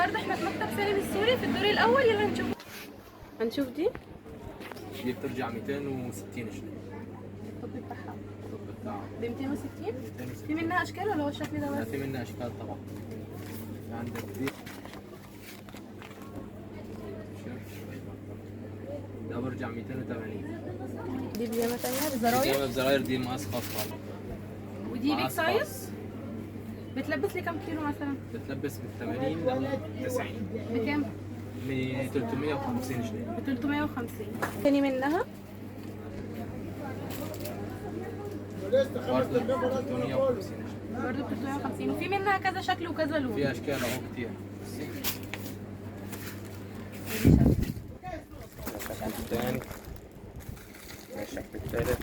النهارده احنا في مكتب سالم السوري في الدور الاول. يلا هنشوف دي. دي بترجع 260 جنيه. الطب بتاعها الطب بتاعها ب 260. 260. في منها اشكال ولا هو الشكل ده لا، بس؟ في منها اشكال طبعا. في عندك دي ده برجع 280. دي بيجامه تانية دي بزراير. بزراير، دي مقاس خاص خالص. ودي بيج مقاس سايز. خاص. بتلبس لي كام كيلو مثلا؟ بتلبس من 80 ل 90. بكام؟ ب 350 جنيه. ب 350. تاني منها برضه 350 جنيه. برضه ب 350. وفي منها كذا شكل وكذا لون. في اشكال اهو كتير. الشكل الثاني، الشكل الثالث،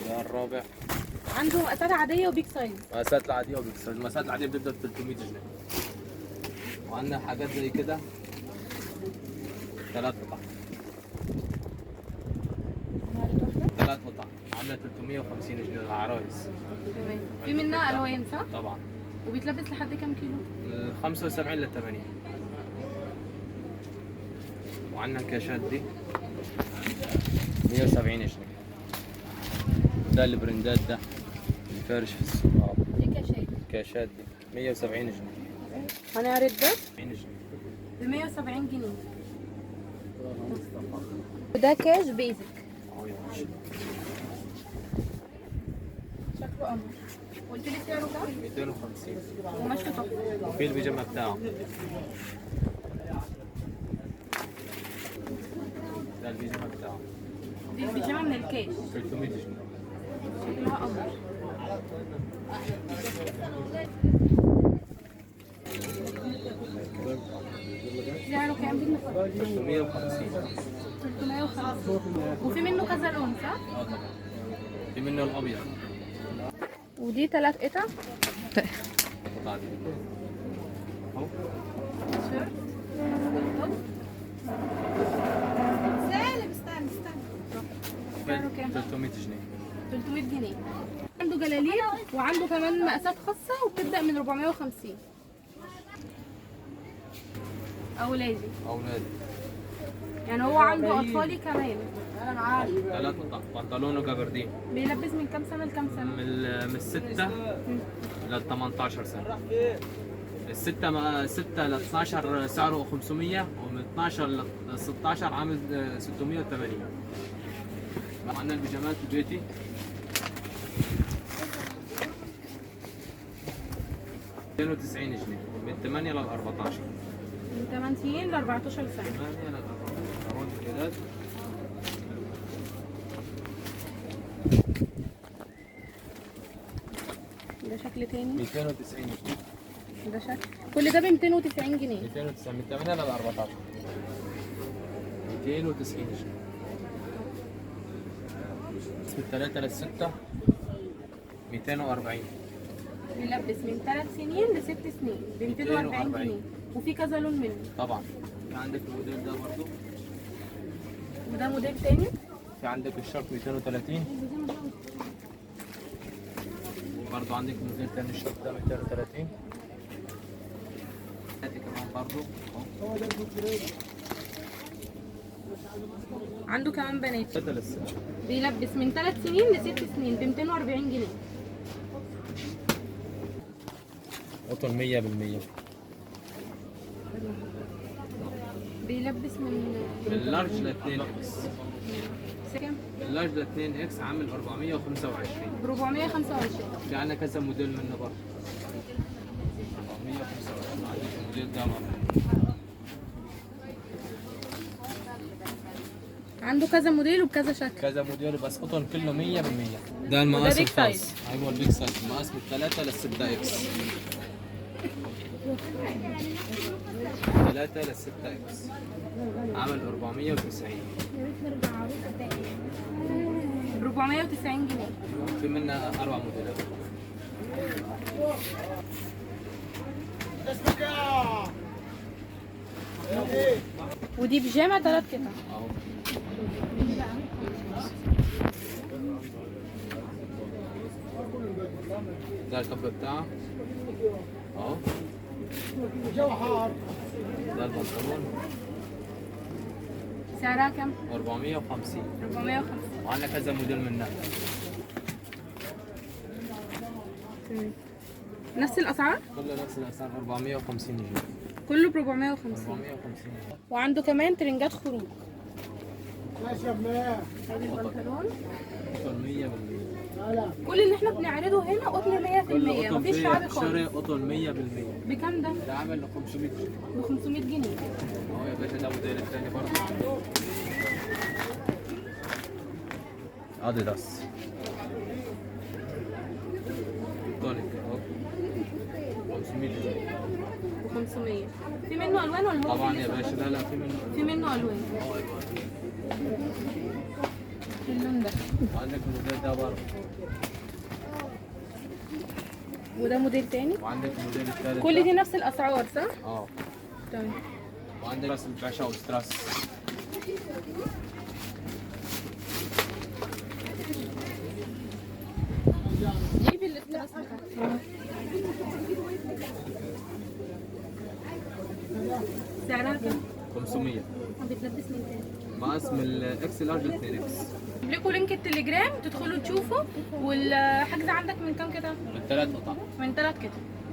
ده الرابع. عنده مقاسات عاديه وبيج سايز. المقاسات العادية وبيكسر. المقاسات العادية بتبدأ ب 300 جنيه. وعندنا حاجات زي كده 3 قطع. 3 قطع عاملة 350 جنيه للعرايس. تمام. في منها الوان صح؟ طبعا. وبيتلبس لحد كام كيلو؟ من 75 ل 80. وعندنا الكاشات دي 170 جنيه. ده البرندات ده الفارش في السوق. دي كاشات. الكاشات دي 170 جنيه. هنعرض ده 70 جنيه. ب 170 جنيه. وده كاش بيزك. اهو يا باشا. شكله قمر. قلت لي سعره كام؟ 250. ومشط تحفه. وفي البيجامه بتاعه. ده البيجامه بتاعه دي البيجامه من الكاش. 300 جنيه. شكلها قمر. سعره كام دي؟ 350. 350. وفي منه كذا لون صح؟ اه طبعا. في منه الابيض. ودي 3 قطع. القطعه دي اهو. شيرت. سالم استنى. سعره كام؟ 300 جنيه. 300 جنيه. عنده جلاليب وعنده كمان مقاسات خاصة وبتبدأ من 450. أولادي. اولادي. يعني هو عنده أطفالي كمان. 3 قطع. بنطلونه جبردين بيلبس من كام سنة لكام سنة؟ من 6 ل 18 سنه. الستة ل 12 سعره 500، ومن 12 ل 16 عامل 680. عندنا البيجامات البيتي 290 جنيه من 8 ل 14. من 8 سنين ل 14 سنة. 8 ل 14. أروج الجلاد. ده شكل تاني. 290 جنيه. ده شكل. كل ده ب 290 جنيه. 290 من 8 ل 14. 290 جنيه. من 3 ل 6 240. بيلبس من 3 سنين ل 6 سنين ب 240 جنيه. وفي كذا لون منه. طبعا. في عندك الموديل ده برضه. وده موديل تاني. في عندك الشرط 230. برضه عندك موديل تاني الشرط ده 230. هاتي كمان برضه. عنده كمان بنات. 3 ل 6. بيلبس من 3 سنين ل 6 سنين ب 240 جنيه. قطن 100%. بيلبس من اللارج ل 2 اكس. كام؟ اللارج ل 2 اكس عامل 425. ب 425. في عندنا كذا موديل منه برضه. 425. عندك الموديل ده برضه. عنده كذا موديل وبكذا شكل. كذا موديل بس قطن كله 100%. ده المقاس بيج الخاص. سايز. ايوه البيج سايز. المقاس من 3 ل 6 اكس. 3 ل 6 اكس عمل 490. 490 جنيه. في منها 4 موديلات. ودي بيجامه 3 قطع. اهو. ده الكب بتاعه اهو. ده البنطلون سعرها كام؟ 450. 450. وعندنا كذا موديل منها. تمام. نفس الاسعار؟ كله نفس الاسعار 450 جنيه. كله ب 450. 450 جنيه. وعنده كمان ترنجات خروج. ماشي يا ابني. ادي البنطلون. قطن 100%. كل اللي احنا بنعرضه هنا قطن 100%. كل قطن مفيش شعبي خالص. شارع قطن 100%. بكام ده؟ ده عامل ل 500 جنيه. ب 500 جنيه. اهو يا باشا، ده موديل التاني برضه. اديداس تونيك اهو 500 جنيه. ب 500. في منه الوان ولا هو طبعا في يا لسه؟ باشا، لا في منه. في منه الوان. اللون ده. وعندك الموديل ده برضه. وده موديل تاني. وعندك الموديل التالت كل ده. دي نفس الاسعار صح؟ اه. تمام. وعندك راس الباشا وستراس. جيب الاستراس بتاعتي. سعرها كام؟ 500. بتلبسني تاني. مقاس من الاكس لارج ل 2 اكس. لكم لينك التليجرام تدخلوا تشوفوا، والحجز عندك من كام كده؟ من 3 قطع. من 3 كده.